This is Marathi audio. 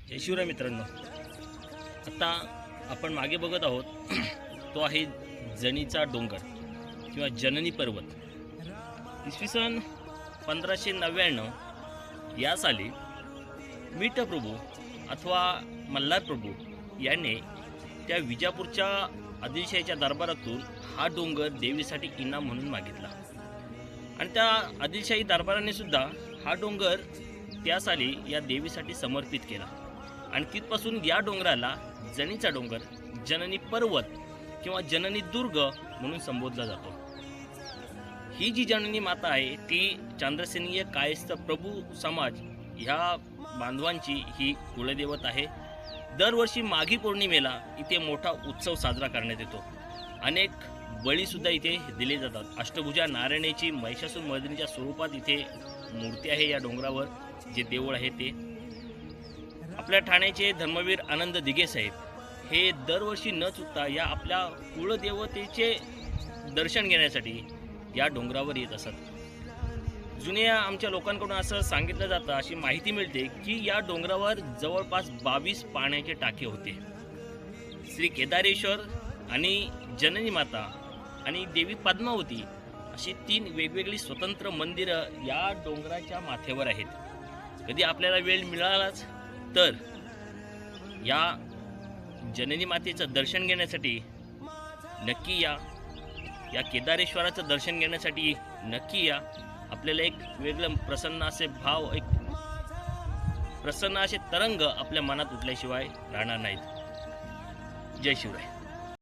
जय शिवराय मित्रांनो, आता आपण मागे बघत आहोत तो आहे जणीचा डोंगर किंवा जननी पर्वत। इसवी सन 1599 या साली मीठ प्रभू अथवा मल्हार प्रभू यांनी त्या विजापूरच्या आदिलशाहीच्या दरबारातून हा डोंगर देवीसाठी इनाम म्हणून मागितला आणि त्या आदिलशाही दरबाराने सुद्धा हा डोंगर त्या साली या देवीसाठी समर्पित केला आणि तिथपासून या डोंगराला जणीचा डोंगर, जननी पर्वत किंवा जननी दुर्ग म्हणून संबोधला जातो। ही जी जननी माता आहे ती चांद्रसेनीय कायस्थ प्रभू समाज ह्या बांधवांची ही कुलदेवत आहे। दरवर्षी माघी पौर्णिमेला इथे मोठा उत्सव साजरा करण्यात येतो। अनेक बळीसुद्धा इथे दिले जातात। अष्टभुजा नारायणीची महिषासुर मर्दिनीच्या स्वरूपात इथे मूर्ती आहे या डोंगरावर, जे देऊळ आहे ते। आपल्या ठाण्याचे धर्मवीर आनंद दिघे साहेब हे दरवर्षी न चुकता या आपल्या कुलदेवतेचे दर्शन घेण्यासाठी या डोंगरावर येत असत। जुन्या आमच्या लोकांकडून असं सांगितलं जातं, अशी माहिती मिळते की या डोंगरावर जवळपास 22 पाण्याचे टाके होते। श्री केदारेश्वर आणि जननी माता आणि देवी पद्मावती अशी 3 वेगवेगळी स्वतंत्र मंदिरं या डोंगराच्या माथ्यावर आहेत। कधी आपल्याला वेळ मिळालाच तर या जननी मातेचं दर्शन घेण्यासाठी नक्की या, या केदारेश्वराचं दर्शन घेण्यासाठी नक्की या। आपल्याला एक वेगळं प्रसन्न असे भाव, एक प्रसन्न असे तरंग आपल्या मनात उठल्याशिवाय राहणार नाहीत। जय शिवराय।